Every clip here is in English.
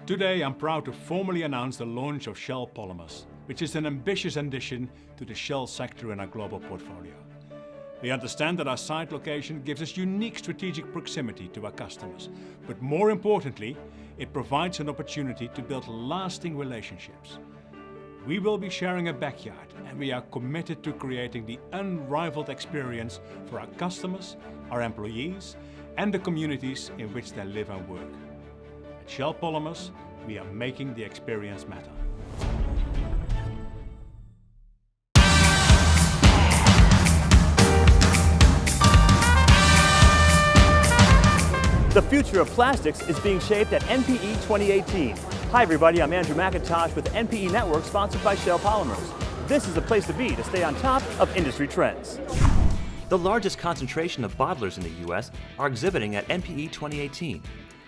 Today I'm proud to formally announce the launch of Shell Polymers, which is an ambitious addition to the Shell sector in our global portfolio. We understand that our site location gives us unique strategic proximity to our customers, but more importantly, it provides an opportunity to build lasting relationships. We will be sharing a backyard, and we are committed to creating the unrivaled experience for our customers, our employees, and the communities in which they live and work. At Shell Polymers, we are making the experience matter. The future of plastics is being shaped at NPE 2018. Hi everybody, I'm Andrew McIntosh with NPE Network, sponsored by Shell Polymers. This is the place to be to stay on top of industry trends. The largest concentration of bottlers in the U.S. are exhibiting at NPE 2018.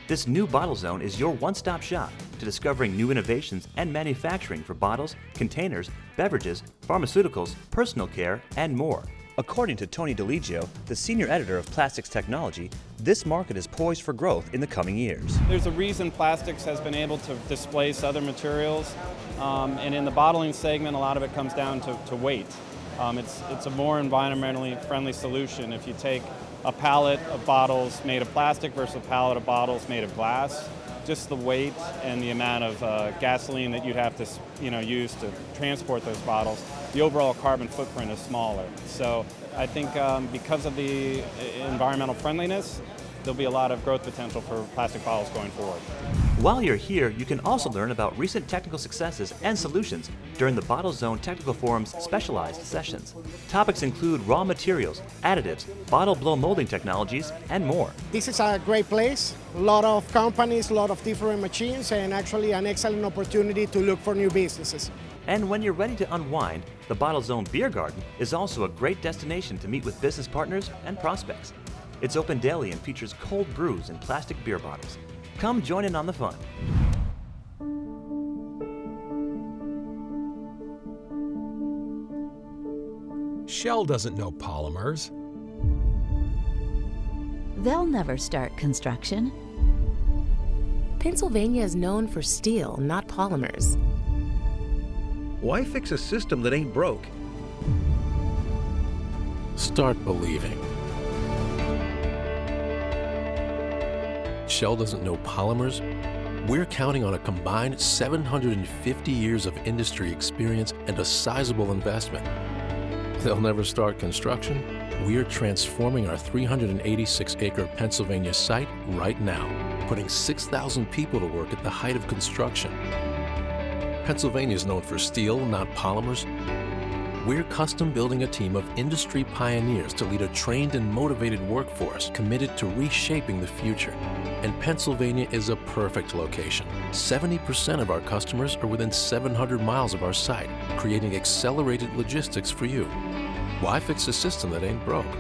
This new bottle zone is your one-stop shop to discovering new innovations and manufacturing for bottles, containers, beverages, pharmaceuticals, personal care, and more. According to Tony DeLigio, the senior editor of Plastics Technology, this market is poised for growth in the coming years. There's a reason plastics has been able to displace other materials, and in the bottling segment, a lot of it comes down to weight. It's a more environmentally friendly solution. If you take a pallet of bottles made of plastic versus a pallet of bottles made of glass, just the weight and the amount of gasoline that you'd have to use to transport those bottles, the overall carbon footprint is smaller. So I think because of the environmental friendliness, there'll be a lot of growth potential for plastic bottles going forward. While you're here, you can also learn about recent technical successes and solutions during the Bottle Zone Technical Forum's specialized sessions. Topics include raw materials, additives, bottle blow molding technologies, and more. This is a great place, a lot of companies, a lot of different machines, and actually an excellent opportunity to look for new businesses. And when you're ready to unwind, the Bottle Zone Beer Garden is also a great destination to meet with business partners and prospects. It's open daily and features cold brews in plastic beer bottles. Come join in on the fun. Shell doesn't know polymers. They'll never start construction. Pennsylvania is known for steel, not polymers. Why fix a system that ain't broke? Start believing. Shell doesn't know polymers. We're counting on a combined 750 years of industry experience and a sizable investment. They'll never start construction. We're transforming our 386-acre Pennsylvania site right now, putting 6,000 people to work at the height of construction. Pennsylvania is known for steel, not polymers. We're custom building a team of industry pioneers to lead a trained and motivated workforce committed to reshaping the future. And Pennsylvania is a perfect location. 70% of our customers are within 700 miles of our site, creating accelerated logistics for you. Why fix a system that ain't broke?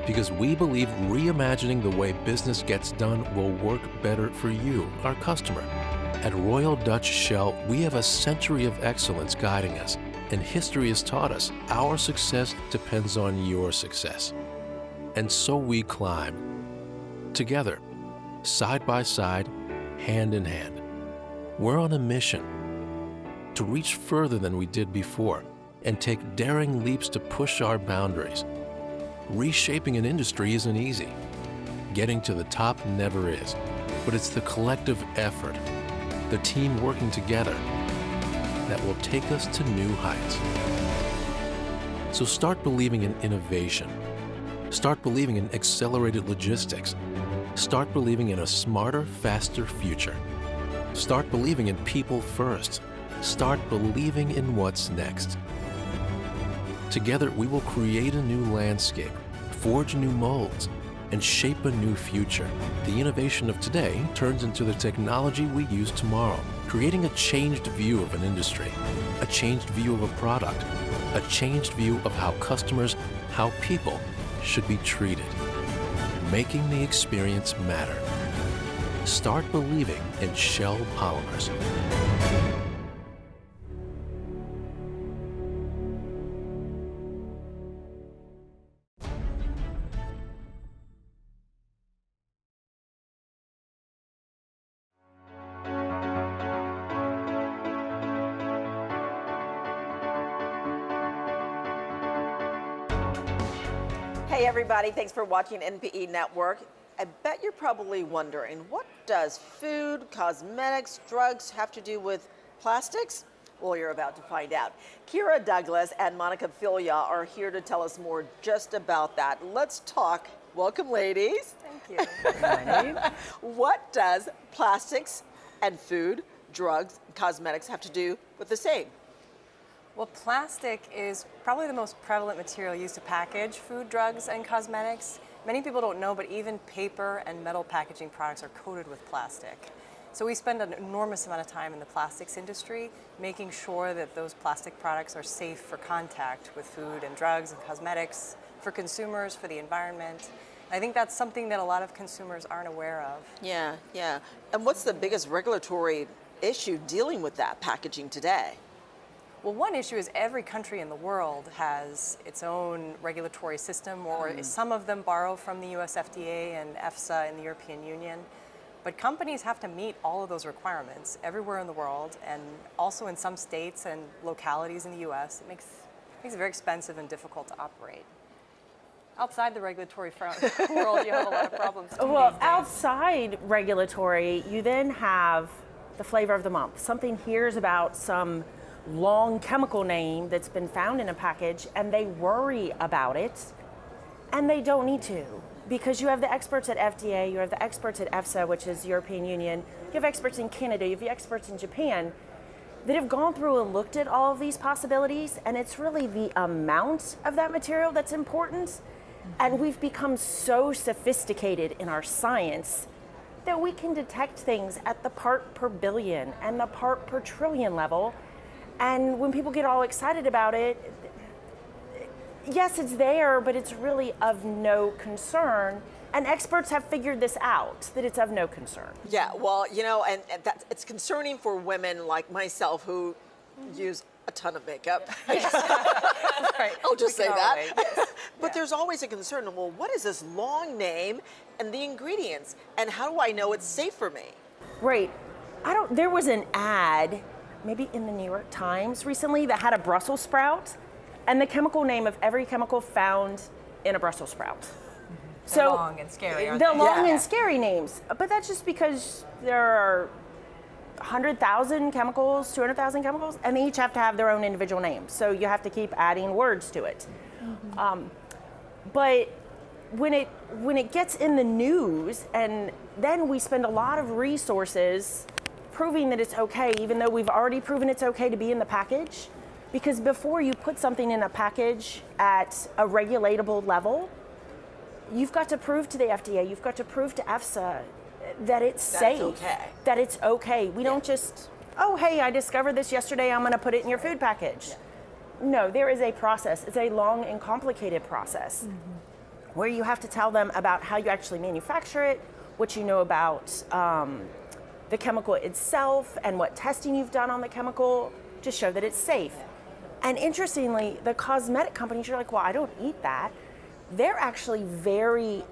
Because we believe reimagining the way business gets done will work better for you, our customer. At Royal Dutch Shell, we have a century of excellence guiding us, and history has taught us our success depends on your success. And so we climb, together, side by side, hand in hand. We're on a mission to reach further than we did before and take daring leaps to push our boundaries. Reshaping an industry isn't easy. Getting to the top never is, but it's the collective effort, the team working together, that will take us to new heights. So start believing in innovation. Start believing in accelerated logistics. Start believing in a smarter, faster future. Start believing in people first. Start believing in what's next. Together, we will create a new landscape, forge new molds, and shape a new future. The innovation of today turns into the technology we use tomorrow, creating a changed view of an industry, a changed view of a product, a changed view of how customers, how people should be treated, making the experience matter. Start believing in Shell Polymers. Hey everybody, thanks for watching NPE Network. I bet you're probably wondering, what does food, cosmetics, drugs have to do with plastics? Well, you're about to find out. Kira Douglas and Monica Filia are here to tell us more just about that. Let's talk. Welcome, ladies. Thank you. What does plastics and food, drugs, cosmetics have to do with the same? Well, plastic is probably the most prevalent material used to package food, drugs, and cosmetics. Many people don't know, but even paper and metal packaging products are coated with plastic. So we spend an enormous amount of time in the plastics industry making sure that those plastic products are safe for contact with food and drugs and cosmetics, for consumers, for the environment. I think that's something that a lot of consumers aren't aware of. Yeah. And what's the biggest regulatory issue dealing with that packaging today? Well, one issue is every country in the world has its own regulatory system, or some of them borrow from the US FDA and EFSA in the European Union. But companies have to meet all of those requirements everywhere in the world, and also in some states and localities in the US. It makes it very expensive and difficult to operate. Outside the regulatory world, you have a lot of problems too. Well, outside regulatory, you then have the flavor of the month. Something hears about some long chemical name that's been found in a package, and they worry about it, and they don't need to, because you have the experts at FDA, you have the experts at EFSA, which is European Union, you have experts in Canada, you have the experts in Japan that have gone through and looked at all of these possibilities, and it's really the amount of that material that's important. And we've become so sophisticated in our science that we can detect things at the part per billion and the part per trillion level. And when people get all excited about it, yes, it's there, but it's really of no concern. And experts have figured this out, that it's of no concern. Yeah, well, you know, and it's concerning for women like myself who use a ton of makeup. Right. I'll just say that. Yes. But there's always a concern, well, what is this long name and the ingredients? And how do I know it's safe for me? Right. There was an ad, maybe in the New York Times recently, that had a Brussels sprout and the chemical name of every chemical found in a Brussels sprout. They're long and scary, aren't they're they? long and scary names, but that's just because there are 100,000 chemicals, 200,000 chemicals, and they each have to have their own individual names. So you have to keep adding words to it. But when it gets in the news, and then we spend a lot of resources proving that it's okay, even though we've already proven it's okay to be in the package, because before you put something in a package at a regulatable level, you've got to prove to the FDA, you've got to prove to EFSA that it's safe, that it's okay. We don't just, oh, hey, I discovered this yesterday, I'm gonna put it in your food package. No, there is a process. It's a long and complicated process where you have to tell them about how you actually manufacture it, what you know about the chemical itself, and what testing you've done on the chemical to show that it's safe. And interestingly, the cosmetic companies, you're like, well, I don't eat that. They're actually very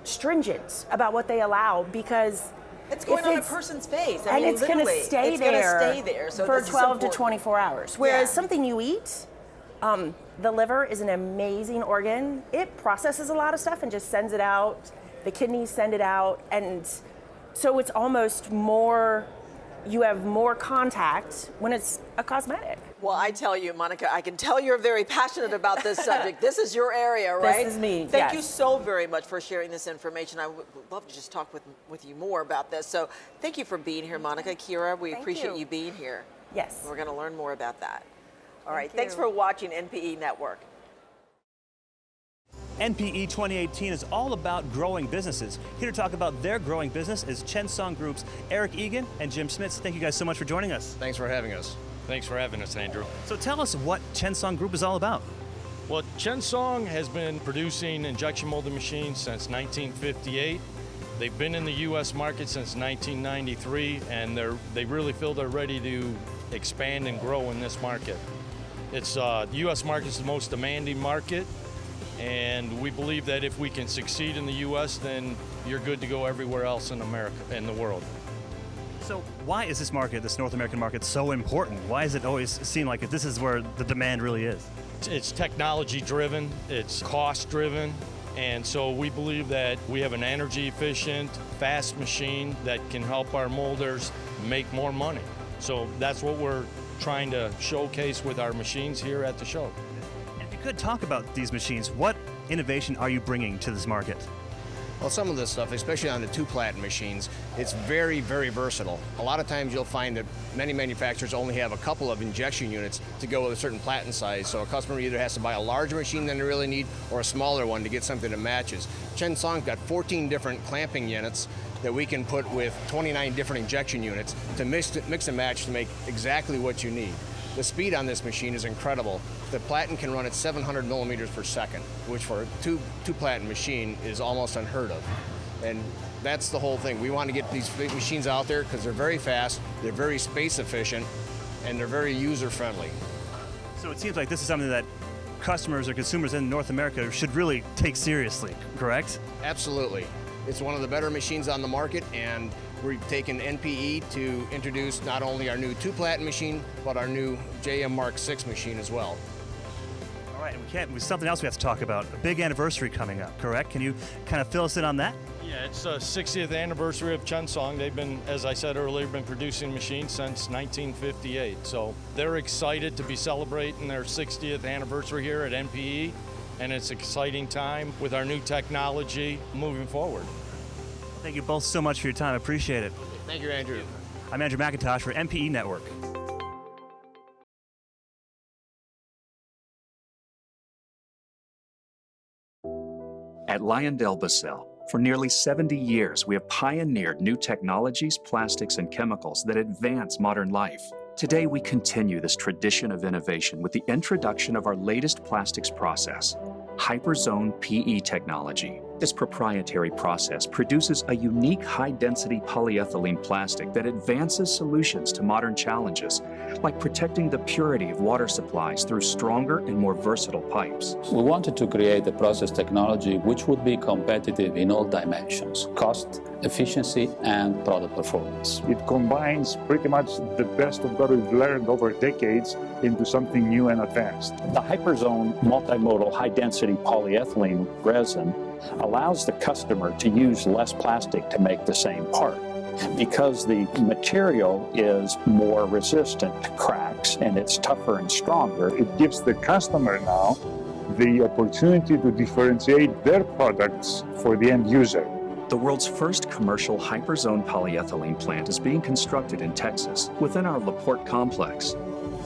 stringent about what they allow, because it's going on a person's face. I mean, it's going to stay there so for 12 to 24 hours. Whereas something you eat, the liver is an amazing organ. It processes a lot of stuff and just sends it out. The kidneys send it out. And so it's almost more, you have more contact when it's a cosmetic. Well, I tell you, Monica, I can tell you're very passionate about this subject. This is your area, right? This is me, Thank you so very much for sharing this information. I would love to just talk with you more about this. So thank you for being here, Monica. Kira, we appreciate you being here. Yes. We're going to learn more about that. All right, thanks for watching NPE Network. NPE 2018 is all about growing businesses. Here to talk about their growing business is Chensong Group's ERIK EGGEN and Jim Smits. Thank you guys so much for joining us. Thanks for having us. Thanks for having us, Andrew. So tell us what Chensong Group is all about. Well, Chensong has been producing injection molding machines since 1958. They've been in the U.S. market since 1993, and they really feel they're ready to expand and grow in this market. The U.S. market is the most demanding market, and we believe that if we can succeed in the U.S., then you're good to go everywhere else in America, in the world. So why is this market, this North American market, so important? Why does it always seem like this is where the demand really is? It's technology driven, it's cost driven, and so we believe that we have an energy efficient, fast machine that can help our molders make more money. So that's what we're trying to showcase with our machines here at the show. If you could talk about these machines, what innovation are you bringing to this market? Well, some of this stuff, especially on the two-platen machines, it's very, very versatile. A lot of times you'll find that many manufacturers only have a couple of injection units to go with a certain platen size, so a customer either has to buy a larger machine than they really need or a smaller one to get something that matches. Shensong's got 14 different clamping units that we can put with 29 different injection units to mix and match to make exactly what you need. The speed on this machine is incredible. The platen can run at 700 millimeters per second, which for a two platen machine is almost unheard of. And that's the whole thing. We want to get these machines out there because they're very fast, they're very space efficient, and they're very user friendly. So it seems like this is something that customers or consumers in North America should really take seriously, correct? Absolutely. It's one of the better machines on the market, and we've taken NPE to introduce not only our new two-platen machine, but our new JM Mark 6 machine as well. All right, and there's something else we have to talk about. A big anniversary coming up, correct? Can you kind of fill us in on that? Yeah, it's the 60th anniversary of Shensong. They've been, as I said earlier, been producing machines since 1958. So they're excited to be celebrating their 60th anniversary here at NPE. And it's an exciting time with our new technology moving forward. Thank you both so much for your time. I appreciate it. Thank you, Andrew. I'm Andrew McIntosh for NPE Network. At LyondellBasell, for nearly 70 years, we have pioneered new technologies, plastics, and chemicals that advance modern life. Today, we continue this tradition of innovation with the introduction of our latest plastics process, Hyperzone PE technology. This proprietary process produces a unique high-density polyethylene plastic that advances solutions to modern challenges, like protecting the purity of water supplies through stronger and more versatile pipes. We wanted to create a process technology which would be competitive in all dimensions: cost, efficiency, and product performance. It combines pretty much the best of what we've learned over decades into something new and advanced. The Hyperzone multimodal high-density polyethylene resin allows the customer to use less plastic to make the same part. Because the material is more resistant to cracks and it's tougher and stronger, it gives the customer now the opportunity to differentiate their products for the end user. The world's first commercial Hyperzone polyethylene plant is being constructed in Texas within our LaPorte complex.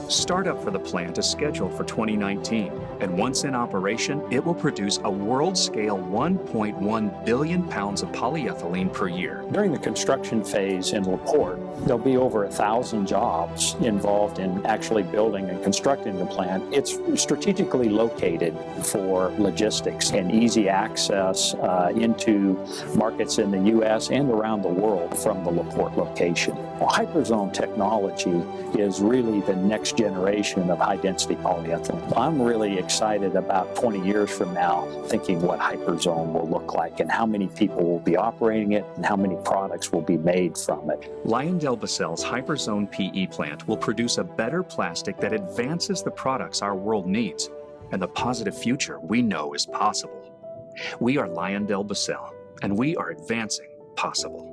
Startup for the plant is scheduled for 2019, and once in operation, it will produce a world-scale 1.1 billion pounds of polyethylene per year. During the construction phase in LaPorte, there'll be over 1,000 jobs involved in actually building and constructing the plant. It's strategically located for logistics and easy access into markets in the U.S. and around the world from the LaPorte location. Well, Hyperzone technology is really the next generation of high-density polyethylene. I'm really excited about 20 years from now thinking what Hyperzone will look like and how many people will be operating it and how many products will be made from it. LyondellBasell's Hyperzone PE plant will produce a better plastic that advances the products our world needs and the positive future we know is possible. We are LyondellBasell, and we are advancing possible.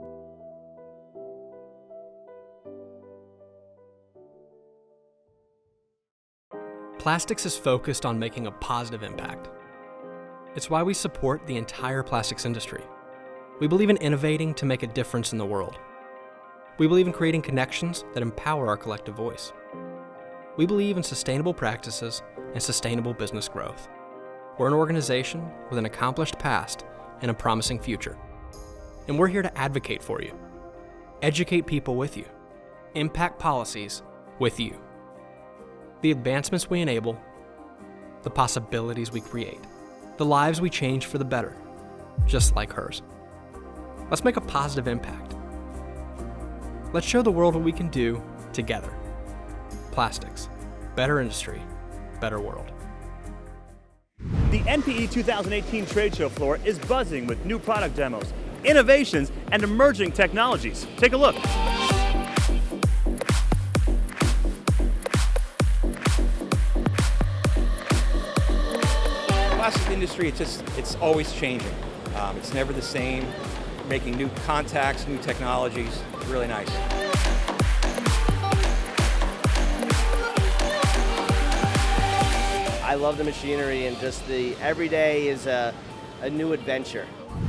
Plastics is focused on making a positive impact. It's why we support the entire plastics industry. We believe in innovating to make a difference in the world. We believe in creating connections that empower our collective voice. We believe in sustainable practices and sustainable business growth. We're an organization with an accomplished past and a promising future. And we're here to advocate for you, educate people with you, impact policies with you. The advancements we enable, the possibilities we create, the lives we change for the better, just like hers. Let's make a positive impact. Let's show the world what we can do together. Plastics, better industry, better world. The NPE 2018 trade show floor is buzzing with new product demos, innovations, and emerging technologies. Take a look. industry, it's always changing. It's never the same, making new contacts, new technologies, really nice. I love the machinery, and just every day is a new adventure.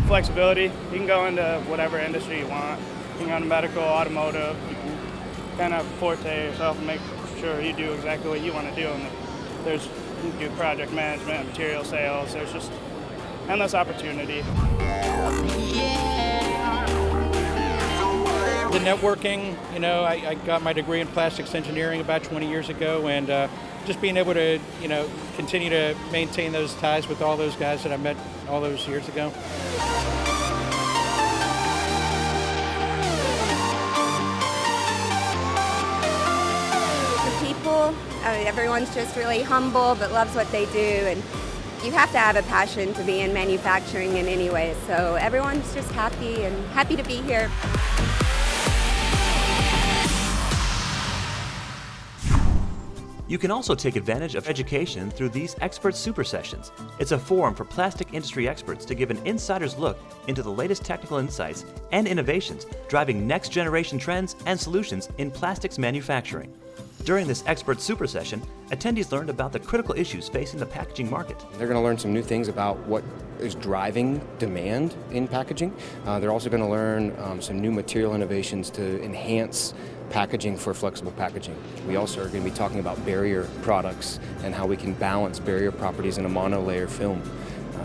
Flexibility, you can go into whatever industry you want. You can go into medical, automotive, you can kind of forte yourself and make sure you do exactly what you want to do. And you can do project management, material sales, there's just endless opportunity. The networking, you know, I got my degree in plastics engineering about 20 years ago, and just being able to, you know, continue to maintain those ties with all those guys that I met all those years ago. The people, everyone's just really humble but loves what they do, and you have to have a passion to be in manufacturing in any way, so everyone's just happy and happy to be here. You can also take advantage of education through these Expert Super Sessions. It's a forum for plastic industry experts to give an insider's look into the latest technical insights and innovations driving next-generation trends and solutions in plastics manufacturing. During this Expert Super Session, attendees learned about the critical issues facing the packaging market. They're going to learn some new things about what is driving demand in packaging. They're also going to learn some new material innovations to enhance packaging for flexible packaging. We also are going to be talking about barrier products and how we can balance barrier properties in a monolayer film.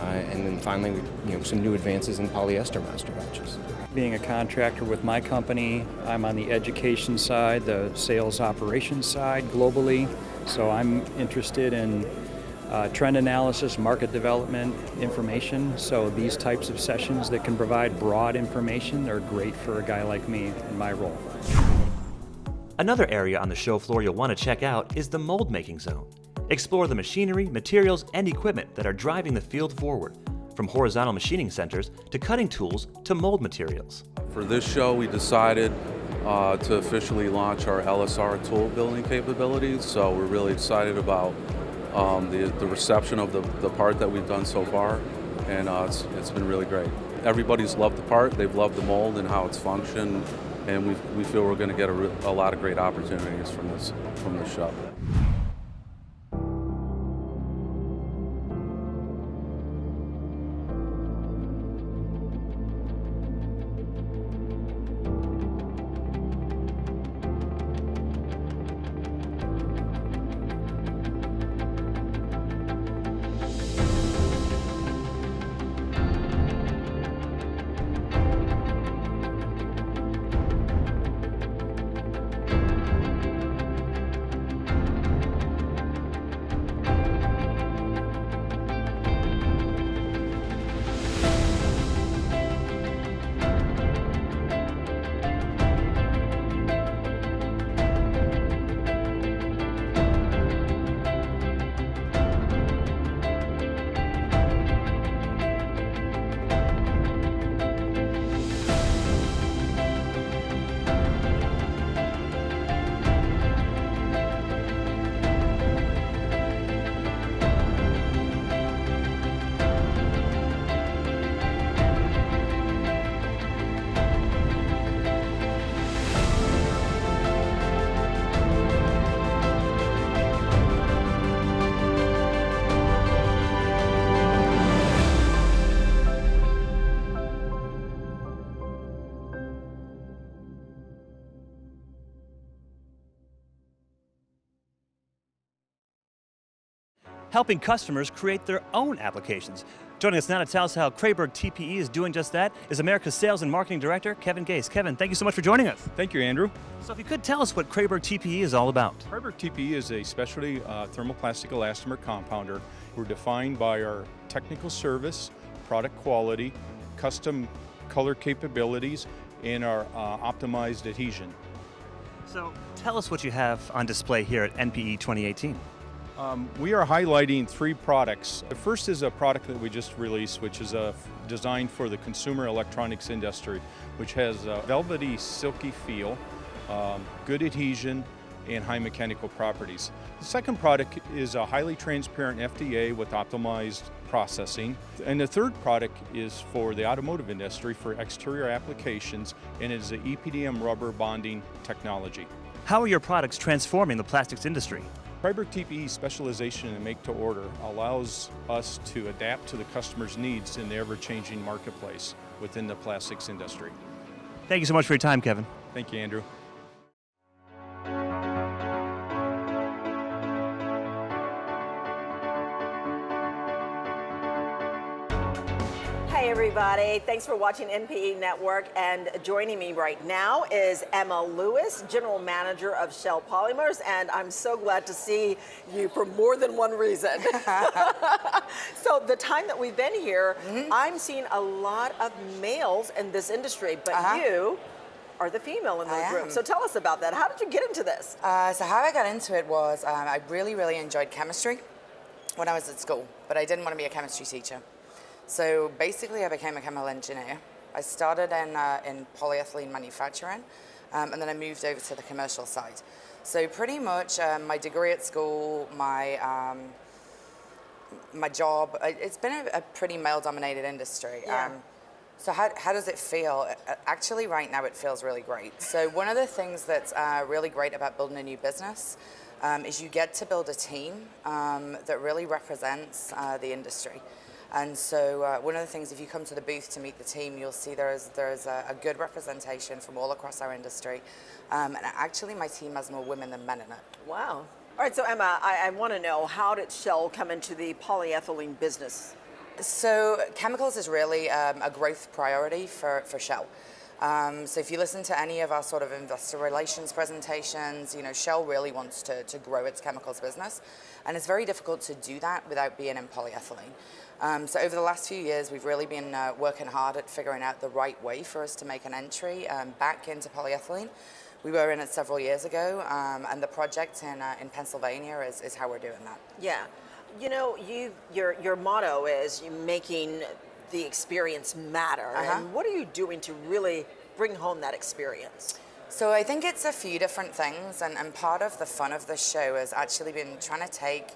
And then finally, some new advances in polyester master batches. Being a contractor with my company, I'm on the education side, the sales operations side globally. So I'm interested in trend analysis, market development information. So these types of sessions that can provide broad information are great for a guy like me in my role. Another area on the show floor you'll want to check out is the mold making zone. Explore the machinery, materials, and equipment that are driving the field forward, from horizontal machining centers to cutting tools to mold materials. For this show, we decided to officially launch our LSR tool building capabilities, so we're really excited about the reception of the part that we've done so far, and it's been really great. Everybody's loved the part, they've loved the mold and how it's functioned, and we feel we're going to get a lot of great opportunities from this show. Helping customers create their own applications. Joining us now to tell us how Krayberg TPE is doing just that is America's Sales and Marketing Director, Kevin Gase. Kevin, thank you so much for joining us. Thank you, Andrew. So if you could tell us what Krayberg TPE is all about. Krayberg TPE is a specialty thermoplastic elastomer compounder. We're defined by our technical service, product quality, custom color capabilities, and our optimized adhesion. So tell us what you have on display here at NPE 2018. We are highlighting 3 products. The first is a product that we just released, which is designed for the consumer electronics industry, which has a velvety, silky feel, good adhesion, and high mechanical properties. The second product is a highly transparent FDA with optimized processing. And the third product is for the automotive industry for exterior applications, and it is an EPDM rubber bonding technology. How are your products transforming the plastics industry? Freiberg TPE specialization in make-to-order allows us to adapt to the customer's needs in the ever-changing marketplace within the plastics industry. Thank you so much for your time, Kevin. Thank you, Andrew. Hey everybody, thanks for watching NPE Network, and joining me right now is Emma Lewis, General Manager of Shell Polymers, and I'm so glad to see you for more than one reason. So the time that we've been here, I'm seeing a lot of males in this industry, but you are the female in the group. So tell us about that. How did you get into this? So how I got into it was I really enjoyed chemistry when I was at school, but I didn't want to be a chemistry teacher. So basically I became a chemical engineer. I started in polyethylene manufacturing, and then I moved over to the commercial side. So pretty much my degree at school, my job, it's been a pretty male-dominated industry. Yeah. So how does it feel? Actually, right now it feels really great. So one of the things that's really great about building a new business is you get to build a team that really represents the industry. And so one of the things, if you come to the booth to meet the team, you'll see there's a good representation from all across our industry. And actually, my team has more women than men in it. Wow. All right, so Emma, I want to know, how did Shell come into the polyethylene business? So chemicals is really a growth priority for Shell. So if you listen to any of our sort of investor relations presentations, you know, Shell really wants to grow its chemicals business. And it's very difficult to do that without being in polyethylene. So over the last few years, we've really been working hard at figuring out the right way for us to make an entry back into polyethylene. We were in it several years ago, and the project in Pennsylvania is how we're doing that. Yeah. You know, your motto is making the experience matter. And what are you doing to really bring home that experience? So I think it's a few different things, and part of the fun of the show has actually been trying to take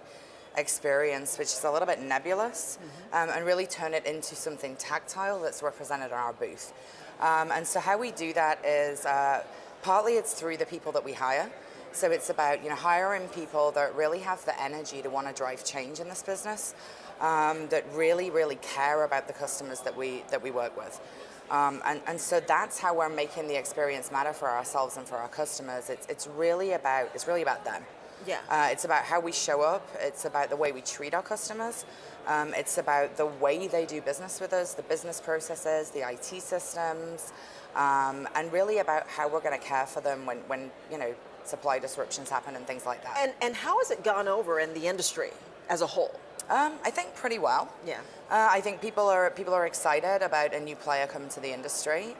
experience, which is a little bit nebulous, and really turn it into something tactile that's represented in our booth. And so how we do that is partly it's through the people that we hire. So it's about, you know, hiring people that really have the energy to want to drive change in this business, that really care about the customers that we work with. And so that's how we're making the experience matter for ourselves and for our customers. It's really about them. Yeah. It's about how we show up. It's about the way we treat our customers. It's about the way they do business with us, the business processes, the IT systems, and really about how we're going to care for them when you know, supply disruptions happen and things like that. And how has it gone over in the industry as a whole? I think pretty well. Yeah. I think people are excited about a new player coming to the industry.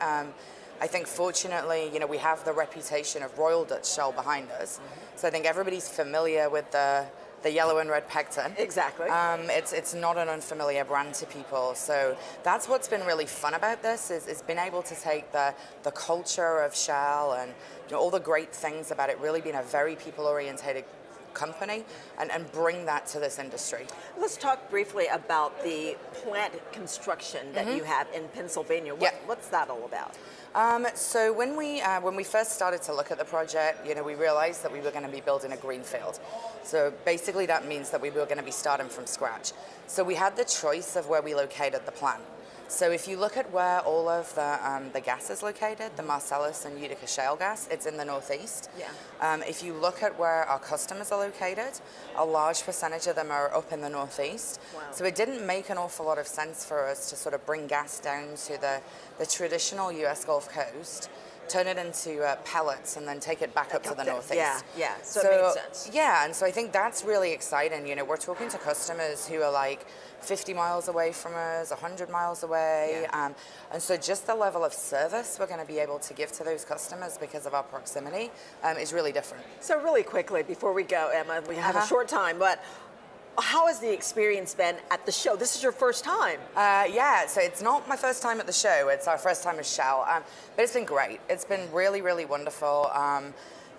I think fortunately, you know, we have the reputation of Royal Dutch Shell behind us. So I think everybody's familiar with the yellow and red pectin. Exactly. It's not an unfamiliar brand to people. So that's what's been really fun about this is being able to take the culture of Shell and, you know, all the great things about it really being a very people-oriented company and bring that to this industry. Let's talk briefly about the plant construction that you have in Pennsylvania. What's that all about? So when we first started to look at the project, you know, we realized that we were going to be building a greenfield. So basically that means that we were going to be starting from scratch. So we had the choice of where we located the plant. So if you look at where all of the gas is located, the Marcellus and Utica shale gas, it's in the northeast. Yeah. If you look at where our customers are located, a large percentage of them are up in the northeast. Wow. So it didn't make an awful lot of sense for us to sort of bring gas down to the traditional U.S. Gulf Coast, turn it into pellets, and then take it back up to the northeast. Yeah. So it makes sense. Yeah, and so I think that's really exciting. You know, we're talking to customers who are like 50 miles away from us, 100 miles away. Yeah. And so just the level of service we're going to be able to give to those customers because of our proximity is really different. So really quickly, before we go, Emma, we have a short time, but how has the experience been at the show? This is your first time. Yeah, so it's not my first time at the show. It's our first time as Shell, but it's been great. It's been really wonderful.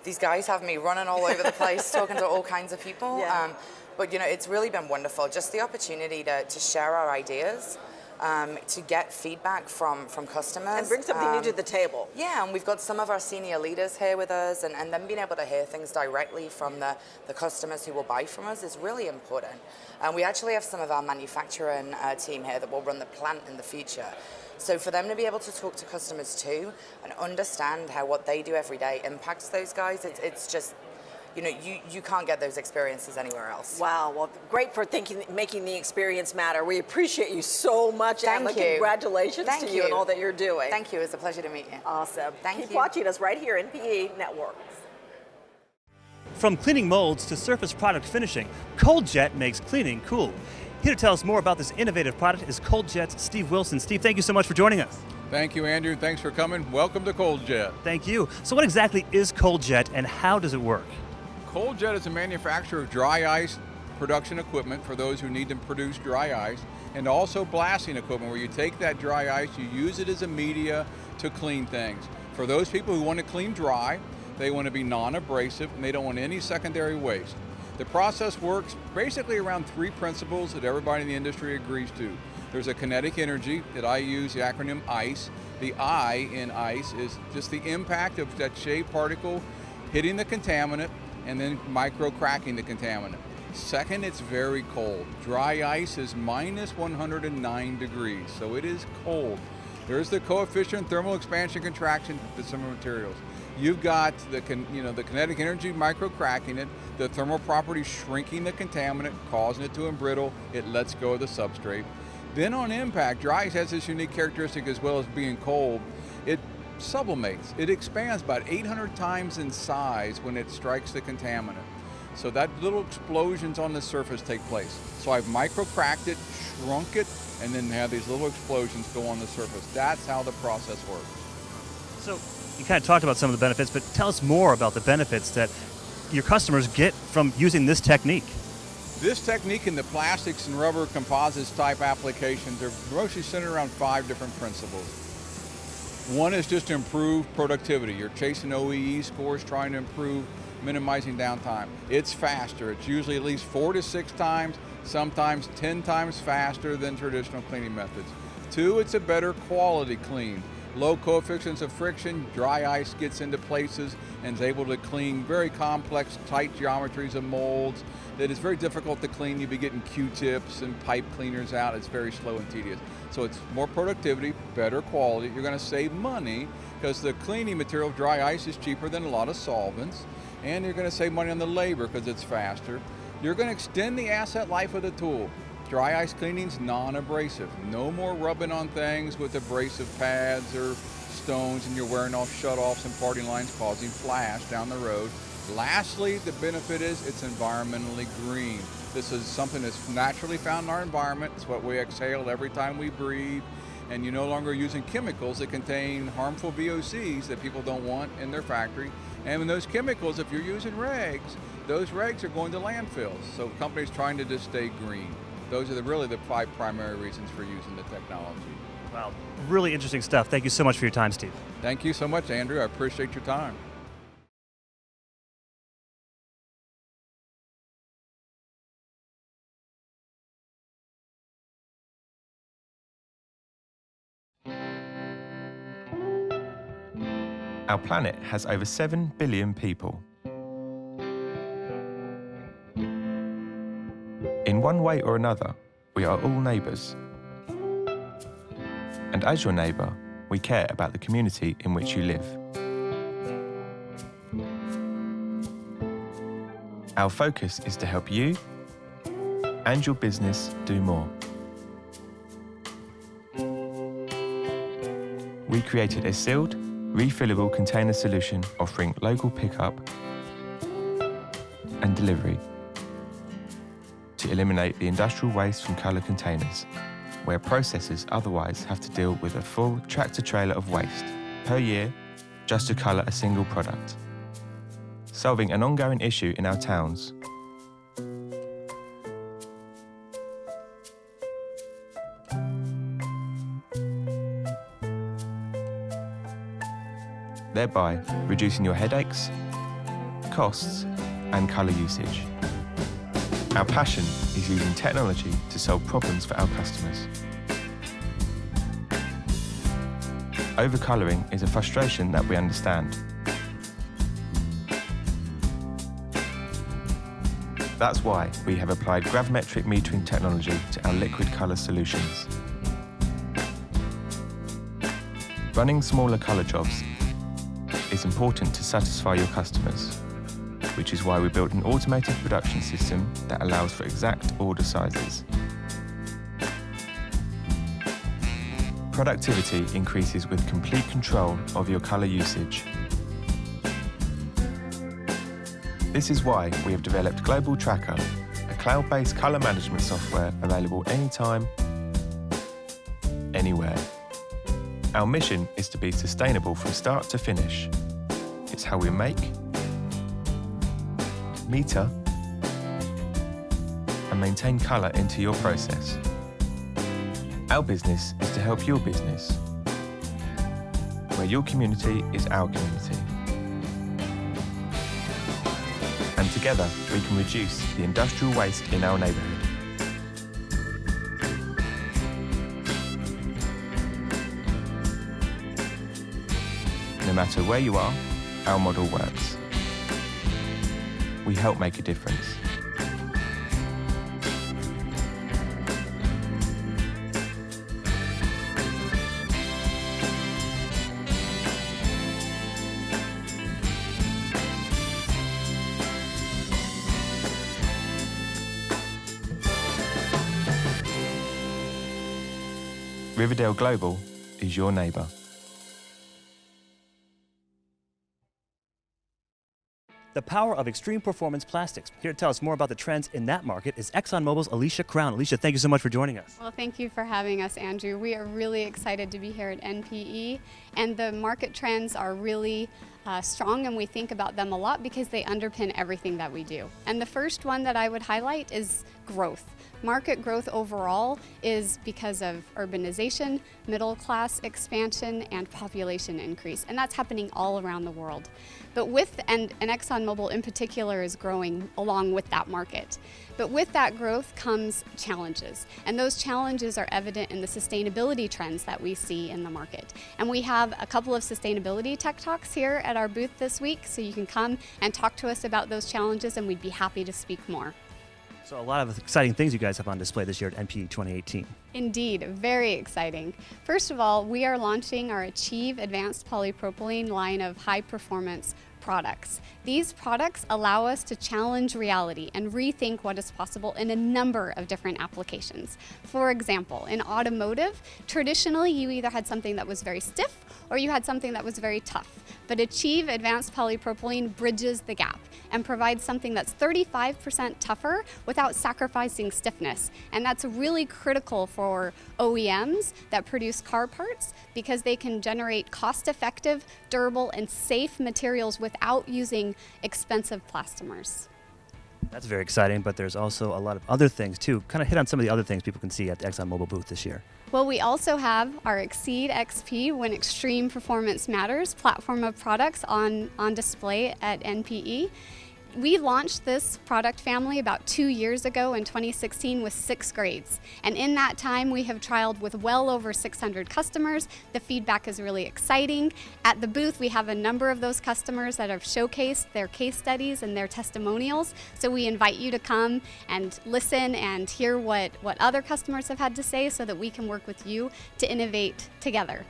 these guys have me running all over the place, talking to all kinds of people. Yeah. But it's really been wonderful, just the opportunity to share our ideas, to get feedback from customers. And bring something new to the table. Yeah, and we've got some of our senior leaders here with us, and them being able to hear things directly from the customers who will buy from us is really important. And we actually have some of our manufacturing team here that will run the plant in the future. So for them to be able to talk to customers too and understand how what they do every day impacts those guys, it's just, you can't get those experiences anywhere else. Wow, well, great for making the experience matter. We appreciate you so much, Emma. Thank you. Congratulations to you and all that you're doing. Thank you. It's a pleasure to meet you. Awesome. Thank Keep you. watching us right here, NPE Network. From cleaning molds to surface product finishing, ColdJet makes cleaning cool. Here to tell us more about this innovative product is ColdJet's Steve Wilson. Steve, thank you so much for joining us. Thank you, Andrew. Thanks for coming. Welcome to ColdJet. Thank you. So what exactly is ColdJet and how does it work? ColdJet is a manufacturer of dry ice production equipment for those who need to produce dry ice, and also blasting equipment where you take that dry ice, you use it as a media to clean things. For those people who want to clean dry, they want to be non-abrasive, and they don't want any secondary waste. The process works basically around three principles that everybody in the industry agrees to. There's a kinetic energy that I use, the acronym ICE. The I in ICE is just the impact of that shaved particle hitting the contaminant and then micro-cracking the contaminant. Second, it's very cold. Dry ice is minus 109 degrees, so it is cold. There's the coefficient thermal expansion contraction to similar materials. You've got the kinetic energy micro-cracking it, the thermal properties shrinking the contaminant, causing it to embrittle, it lets go of the substrate. Then on impact, dry ice has this unique characteristic as well as being cold. It sublimates. It expands about 800 times in size when it strikes the contaminant. So that little explosions on the surface take place. So I've micro-cracked it, shrunk it, and then have these little explosions go on the surface. That's how the process works. So you kind of talked about some of the benefits, but tell us more about the benefits that your customers get from using this technique. This technique in the plastics and rubber composites type applications are mostly centered around 5 different principles. One is just to improve productivity. You're chasing OEE scores, trying to improve, minimizing downtime. It's faster. It's usually at least 4 to 6 times, sometimes 10 times faster than traditional cleaning methods. 2, it's a better quality clean. Low coefficients of friction, dry ice gets into places and is able to clean very complex, tight geometries of molds that is very difficult to clean. You'd be getting Q-tips and pipe cleaners out. It's very slow and tedious. So it's more productivity, better quality. You're going to save money because the cleaning material, dry ice, is cheaper than a lot of solvents. And you're going to save money on the labor because it's faster. You're going to extend the asset life of the tool. Dry ice cleaning's non-abrasive. No more rubbing on things with abrasive pads or stones and you're wearing off shutoffs and parting lines causing flash down the road. Lastly, the benefit is it's environmentally green. This is something that's naturally found in our environment. It's what we exhale every time we breathe. And you're no longer using chemicals that contain harmful VOCs that people don't want in their factory. And when those chemicals, if you're using regs, those regs are going to landfills. So companies trying to just stay green. Those are really the 5 primary reasons for using the technology. Wow, really interesting stuff. Thank you so much for your time, Steve. Thank you so much, Andrew. I appreciate your time. Our planet has over 7 billion people. In one way or another, we are all neighbours. And as your neighbour, we care about the community in which you live. Our focus is to help you and your business do more. We created a sealed, refillable container solution offering local pickup and delivery to eliminate the industrial waste from colour containers, where processors otherwise have to deal with a full tractor-trailer of waste per year just to colour a single product, solving an ongoing issue in our towns. Thereby reducing your headaches costs and colour usage. Our passion is using technology to solve problems for our customers. Overcolouring is a frustration that we understand. That's why we have applied gravimetric metering technology to our liquid colour solutions. Running smaller colour jobs is important to satisfy your customers, which is why we built an automated production system that allows for exact order sizes. Productivity increases with complete control of your colour usage. This is why we have developed Global Tracker, a cloud-based colour management software available anytime, anywhere. Our mission is to be sustainable from start to finish. It's how we make, meter, and maintain colour into your process. Our business is to help your business, where your community is our community. And together we can reduce the industrial waste in our neighbourhood. No matter where you are, our model works. We help make a difference. Riverdale Global is your neighbour. The power of extreme performance plastics. Here to tell us more about the trends in that market is ExxonMobil's Alicia Crown. Alicia, thank you so much for joining us. Well, thank you for having us, Andrew. We are really excited to be here at NPE, and the market trends are really strong, and we think about them a lot because they underpin everything that we do. And the first one that I would highlight is growth. Market growth overall is because of urbanization, middle class expansion, and population increase, and that's happening all around the world. But and ExxonMobil in particular is growing along with that market. But with that growth comes challenges, and those challenges are evident in the sustainability trends that we see in the market. And we have a couple of sustainability tech talks here at our booth this week, so you can come and talk to us about those challenges, and we'd be happy to speak more. So a lot of exciting things you guys have on display this year at NPE 2018. Indeed, very exciting. First of all, we are launching our Achieve Advanced Polypropylene line of high-performance products. These products allow us to challenge reality and rethink what is possible in a number of different applications. For example, in automotive, traditionally you either had something that was very stiff or you had something that was very tough. But Achieve Advanced Polypropylene bridges the gap and provides something that's 35% tougher without sacrificing stiffness. And that's really critical for OEMs that produce car parts because they can generate cost-effective, durable, and safe materials without using expensive plastomers. That's very exciting, but there's also a lot of other things too. Kind of hit on some of the other things people can see at the ExxonMobil booth this year. Well, we also have our Exceed XP When Extreme Performance Matters platform of products on display at NPE. We launched this product family about 2 years ago in 2016 with 6 grades. And in that time, we have trialed with well over 600 customers. The feedback is really exciting. At the booth, we have a number of those customers that have showcased their case studies and their testimonials. So we invite you to come and listen and hear what other customers have had to say so that we can work with you to innovate together.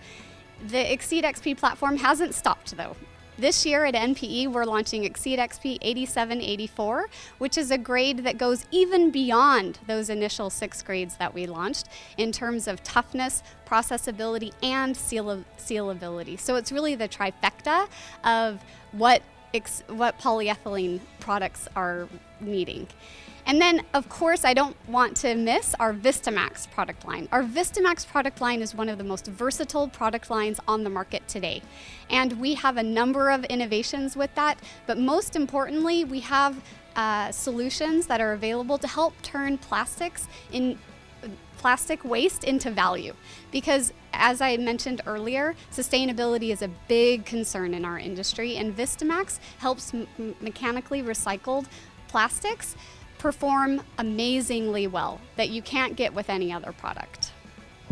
The Exceed XP platform hasn't stopped though. This year at NPE, we're launching Exceed XP 8784, which is a grade that goes even beyond those initial 6 grades that we launched in terms of toughness, processability, and sealability. So it's really the trifecta of what polyethylene products are needing. And then, of course, I don't want to miss our Vistamax product line. Our Vistamax product line is one of the most versatile product lines on the market today. And we have a number of innovations with that, but most importantly, we have solutions that are available to help turn plastics plastic waste into value, because as I mentioned earlier, sustainability is a big concern in our industry, and Vistamax helps mechanically recycled plastics perform amazingly well that you can't get with any other product.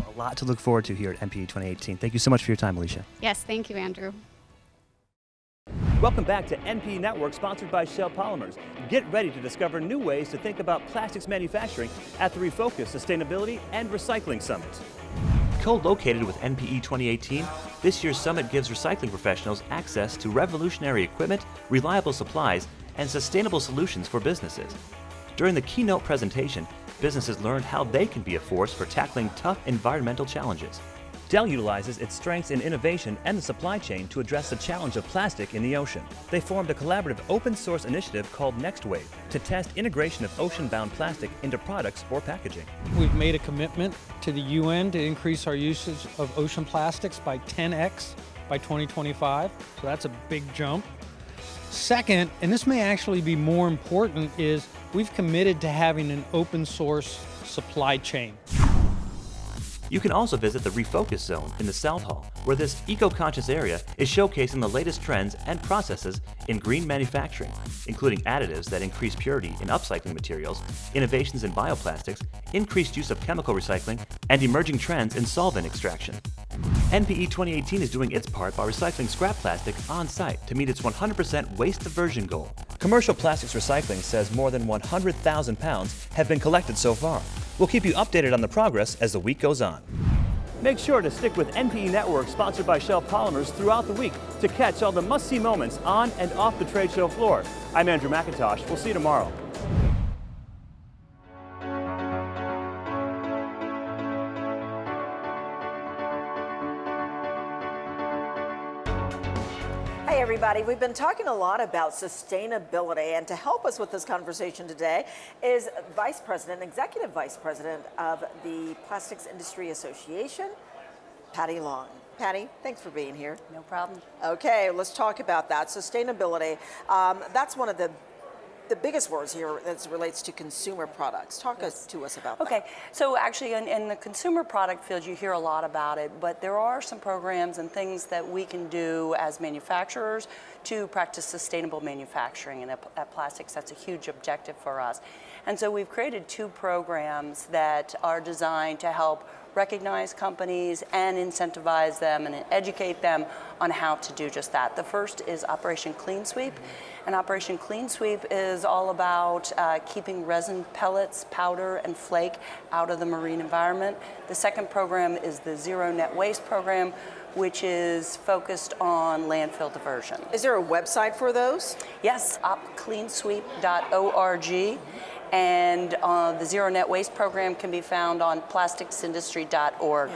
A lot to look forward to here at NPE 2018. Thank you so much for your time, Alicia. Yes, thank you, Andrew. Welcome back to NPE Network, sponsored by Shell Polymers. Get ready to discover new ways to think about plastics manufacturing at the Refocus Sustainability and Recycling Summit. Co-located with NPE 2018, this year's summit gives recycling professionals access to revolutionary equipment, reliable supplies, and sustainable solutions for businesses. During the keynote presentation, businesses learned how they can be a force for tackling tough environmental challenges. Dell utilizes its strengths in innovation and the supply chain to address the challenge of plastic in the ocean. They formed a collaborative open-source initiative called NextWave to test integration of ocean-bound plastic into products or packaging. We've made a commitment to the UN to increase our usage of ocean plastics by 10x by 2025, so that's a big jump. Second, and this may actually be more important, is we've committed to having an open-source supply chain. You can also visit the Refocus Zone in the South Hall, where this eco-conscious area is showcasing the latest trends and processes in green manufacturing, including additives that increase purity in upcycling materials, innovations in bioplastics, increased use of chemical recycling, and emerging trends in solvent extraction. NPE 2018 is doing its part by recycling scrap plastic on-site to meet its 100% waste diversion goal. Commercial Plastics Recycling says more than 100,000 pounds have been collected so far. We'll keep you updated on the progress as the week goes on. Make sure to stick with NPE Network, sponsored by Shell Polymers, throughout the week to catch all the must-see moments on and off the trade show floor. I'm Andrew McIntosh. We'll see you tomorrow. Hey everybody, we've been talking a lot about sustainability, and to help us with this conversation today is Executive Vice President of the Plastics Industry Association, Patty Long. Patty, thanks for being here. No problem. Okay, let's talk about that. Sustainability, that's one of the biggest words here as it relates to consumer products. Talk to us about that. Okay, so actually in the consumer product field, you hear a lot about it, but there are some programs and things that we can do as manufacturers to practice sustainable manufacturing, and at Plastics, that's a huge objective for us. And so we've created 2 programs that are designed to help recognize companies and incentivize them and educate them on how to do just that. The first is Operation Clean Sweep. And Operation Clean Sweep is all about keeping resin pellets, powder, and flake out of the marine environment. The second program is the Zero Net Waste program, which is focused on landfill diversion. Is there a website for those? Yes, opcleansweep.org. And the Zero Net Waste program can be found on plasticsindustry.org.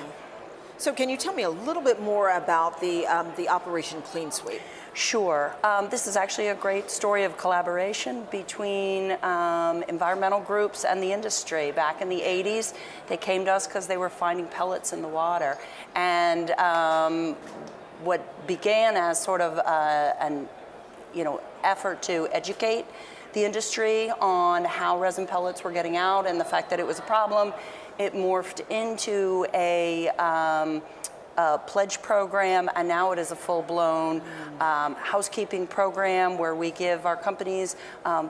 So can you tell me a little bit more about the Operation Clean Sweep? Sure. This is actually a great story of collaboration between environmental groups and the industry. Back in the 80s, they came to us because they were finding pellets in the water. And what began as sort of an effort to educate the industry on how resin pellets were getting out and the fact that it was a problem, it morphed into a pledge program, and now it is a full-blown housekeeping program where we give our companies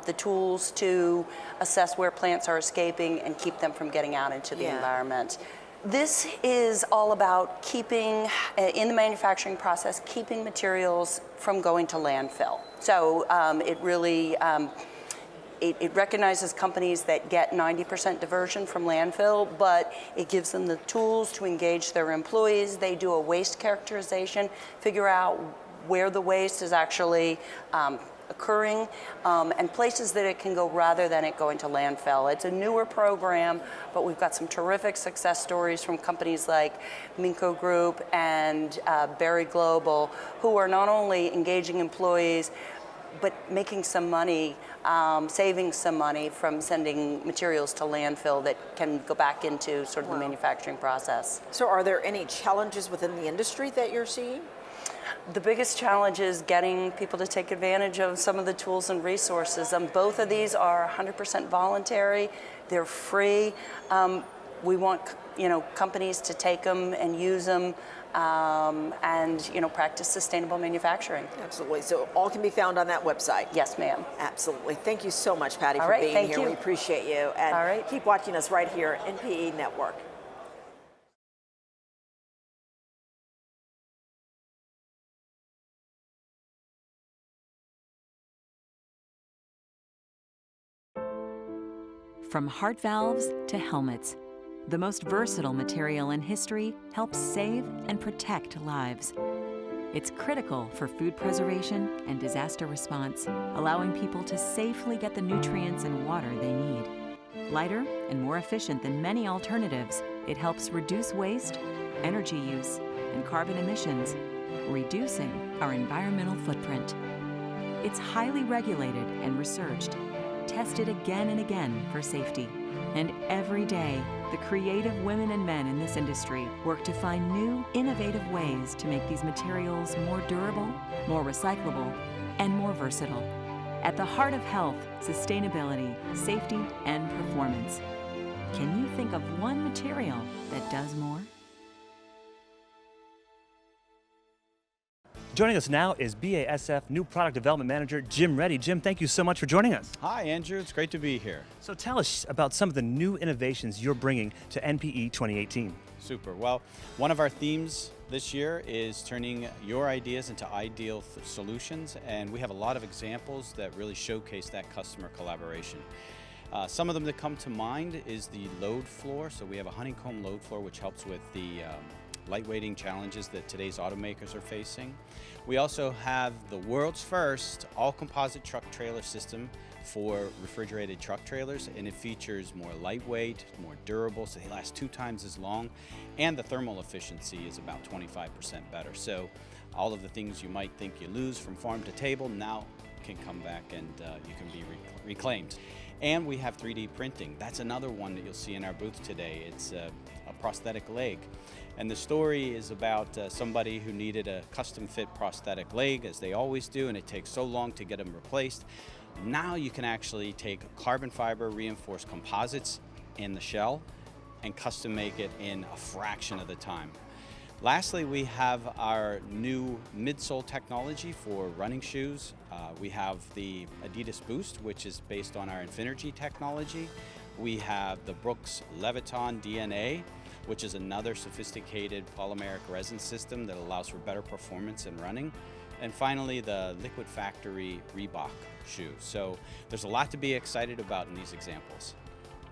the tools to assess where plants are escaping and keep them from getting out into the environment. This is all about keeping, in the manufacturing process, keeping materials from going to landfill. So it really it recognizes companies that get 90% diversion from landfill, but it gives them the tools to engage their employees. They do a waste characterization, figure out where the waste is actually occurring, and places that it can go rather than it going to landfill. It's a newer program, but we've got some terrific success stories from companies like Minco Group and Berry Global, who are not only engaging employees, but making some money, saving some money from sending materials to landfill that can go back into sort of the manufacturing process. So are there any challenges within the industry that you're seeing? The biggest challenge is getting people to take advantage of some of the tools and resources. Both of these are 100% voluntary. They're free. we want, you know, companies to take them and use them and, you know, practice sustainable manufacturing. Absolutely. So all can be found on that website. Yes, ma'am. Absolutely. Thank you so much, Patty, All for right, being thank here. you. We appreciate you. And all right. Keep watching us right here, NPE Network. From heart valves to helmets, the most versatile material in history helps save and protect lives. It's critical for food preservation and disaster response, allowing people to safely get the nutrients and water they need. Lighter and more efficient than many alternatives, it helps reduce waste, energy use, and carbon emissions, reducing our environmental footprint. It's highly regulated and researched, tested again and again for safety. And every day, the creative women and men in this industry work to find new, innovative ways to make these materials more durable, more recyclable, and more versatile. At the heart of health, sustainability, safety, and performance. Can you think of one material that does more? Joining us now is BASF New Product Development Manager Jim Reddy. Jim, thank you so much for joining us. Hi, Andrew. It's great to be here. So tell us about some of the new innovations you're bringing to NPE 2018. Super. Well, one of our themes this year is turning your ideas into ideal solutions, and we have a lot of examples that really showcase that customer collaboration. Some of them that come to mind is the load floor. So we have a honeycomb load floor, which helps with the lightweighting challenges that today's automakers are facing. We also have the world's first all-composite truck trailer system for refrigerated truck trailers, and it features more lightweight, more durable, so they last 2 times as long, and the thermal efficiency is about 25% better. So all of the things you might think you lose from farm to table now can come back and you can be reclaimed. And we have 3D printing. That's another one that you'll see in our booth today. It's a prosthetic leg. And the story is about somebody who needed a custom fit prosthetic leg, as they always do, and it takes so long to get them replaced. Now you can actually take carbon fiber reinforced composites in the shell and custom make it in a fraction of the time. Lastly, we have our new midsole technology for running shoes. We have the Adidas Boost, which is based on our Infinergy technology. We have the Brooks Leviton DNA, which is another sophisticated polymeric resin system that allows for better performance in running. And finally, the Liquid Factory Reebok shoe. So there's a lot to be excited about in these examples.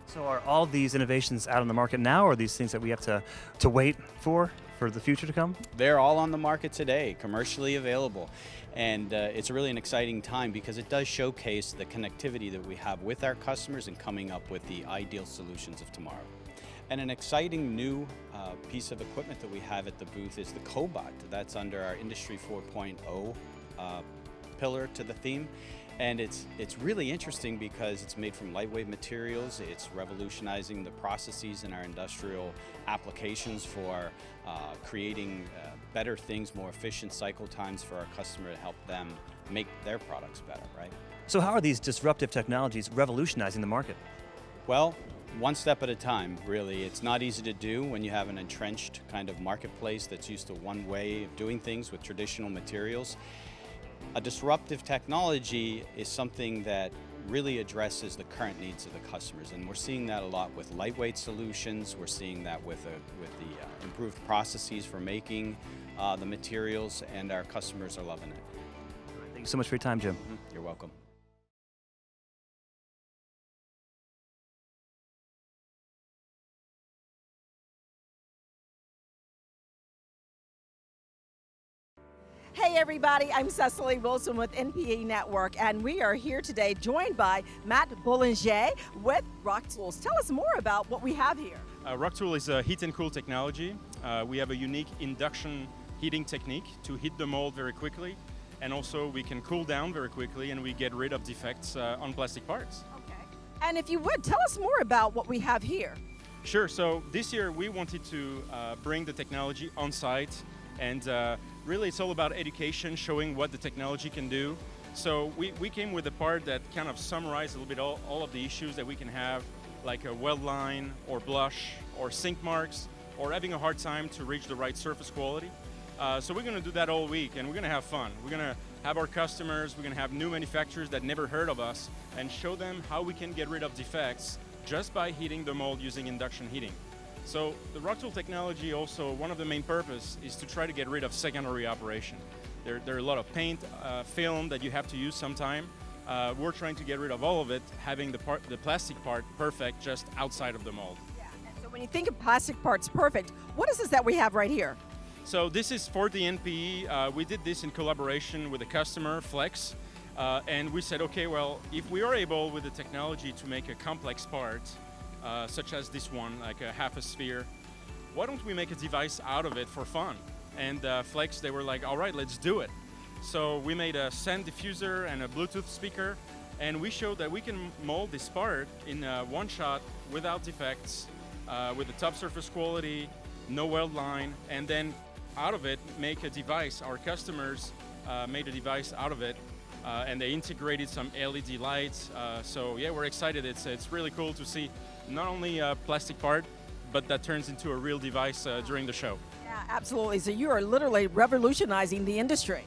So are all these innovations out on the market now, or are these things that we have to wait for the future to come? They're all on the market today, commercially available. And it's really an exciting time because it does showcase the connectivity that we have with our customers and coming up with the ideal solutions of tomorrow. And an exciting new piece of equipment that we have at the booth is the Cobot. That's under our Industry 4.0 pillar to the theme. And it's really interesting because it's made from lightweight materials. It's revolutionizing the processes in our industrial applications for creating better things, more efficient cycle times for our customer to help them make their products better, right? So how are these disruptive technologies revolutionizing the market? Well, one step at a time, really. It's not easy to do when you have an entrenched kind of marketplace that's used to one way of doing things with traditional materials. A disruptive technology is something that really addresses the current needs of the customers, and we're seeing that a lot with lightweight solutions. We're seeing that with the improved processes for making the materials, and our customers are loving it. Thank you so much for your time, Jim. You're welcome. Hey everybody, I'm Cecily Wilson with NPE Network, and we are here today joined by Matt Boulanger with Rock Tools. Tell us more about what we have here. Rock Tool is a heat and cool technology. We have a unique induction heating technique to heat the mold very quickly, and also we can cool down very quickly and we get rid of defects on plastic parts. Okay. And if you would, tell us more about what we have here. Sure, so this year we wanted to bring the technology on site, and really it's all about education, showing what the technology can do. So we came with a part that kind of summarized a little bit all of the issues that we can have like a weld line or blush or sink marks or having a hard time to reach the right surface quality. So we're going to do that all week, and we're going to have fun. We're going to have our customers, we're going to have new manufacturers that never heard of us, and show them how we can get rid of defects just by heating the mold using induction heating. So the rock tool technology also, one of the main purpose is to try to get rid of secondary operation. There are a lot of paint, film that you have to use sometime. We're trying to get rid of all of it, having the plastic part perfect just outside of the mold. Yeah, and so when you think of plastic parts perfect, what is this that we have right here? So this is for the NPE. We did this in collaboration with a customer, Flex, and we said, okay, well, if we are able with the technology to make a complex part, such as this one, like a half a sphere, why don't we make a device out of it for fun? And Flex, they were like, all right, let's do it. So we made a sand diffuser and a Bluetooth speaker, and we showed that we can mold this part in one shot without defects, with the top surface quality, no weld line, and then out of it make a device. Our customers made a device out of it, and they integrated some LED lights. So yeah, we're excited. It's really cool to see not only a plastic part, but that turns into a real device during the show. Yeah, absolutely. So you are literally revolutionizing the industry.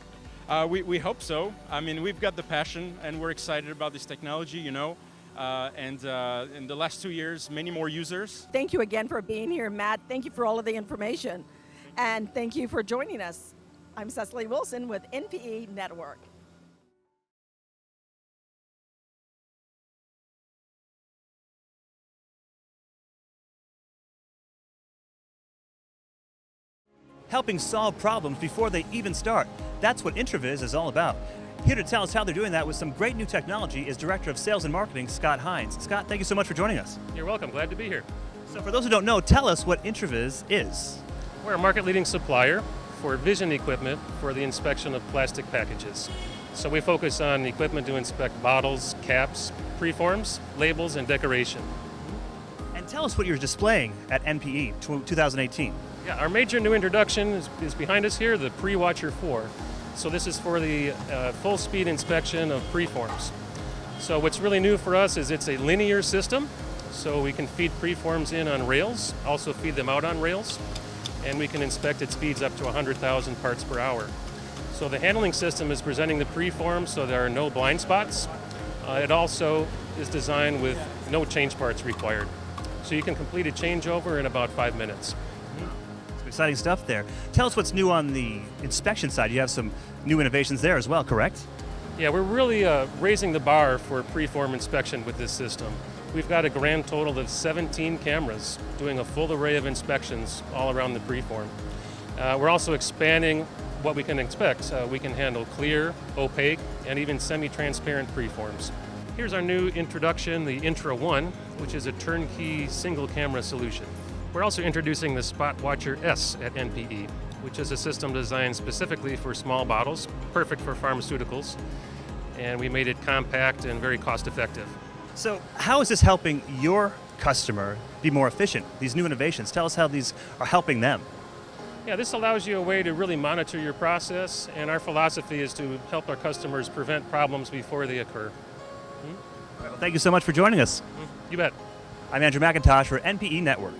We hope so. I mean, we've got the passion, and we're excited about this technology, you know. And in the last 2 years, many more users. Thank you again for being here, Matt. Thank you for all of the information. And thank you for joining us. I'm Cecily Wilson with NPE Network. Helping solve problems before they even start. That's what Intraviz is all about. Here to tell us how they're doing that with some great new technology is Director of Sales and Marketing, Scott Hines. Scott, thank you so much for joining us. You're welcome. Glad to be here. So for those who don't know, tell us what Intraviz is. We're a market-leading supplier for vision equipment for the inspection of plastic packages. So we focus on equipment to inspect bottles, caps, preforms, labels, and decoration. And tell us what you're displaying at NPE 2018. Yeah, our major new introduction is behind us here, the Pre-Watcher 4. So this is for the full-speed inspection of preforms. So what's really new for us is it's a linear system, so we can feed preforms in on rails, also feed them out on rails, and we can inspect at speeds up to 100,000 parts per hour. So the handling system is presenting the preform so there are no blind spots. It also is designed with no change parts required. So you can complete a changeover in about 5 minutes. Some exciting stuff there. Tell us what's new on the inspection side. You have some new innovations there as well, correct? Yeah, we're really raising the bar for preform inspection with this system. We've got a grand total of 17 cameras doing a full array of inspections all around the preform. We're also expanding what we can inspect. We can handle clear, opaque, and even semi-transparent preforms. Here's our new introduction, the Intra 1, which is a turnkey single camera solution. We're also introducing the Spot Watcher S at NPE, which is a system designed specifically for small bottles, perfect for pharmaceuticals, and we made it compact and very cost-effective. So how is this helping your customer be more efficient, these new innovations? Tell us how these are helping them. Yeah, this allows you a way to really monitor your process, and our philosophy is to help our customers prevent problems before they occur. Well, thank you so much for joining us. You bet. I'm Andrew McIntosh for NPE Network.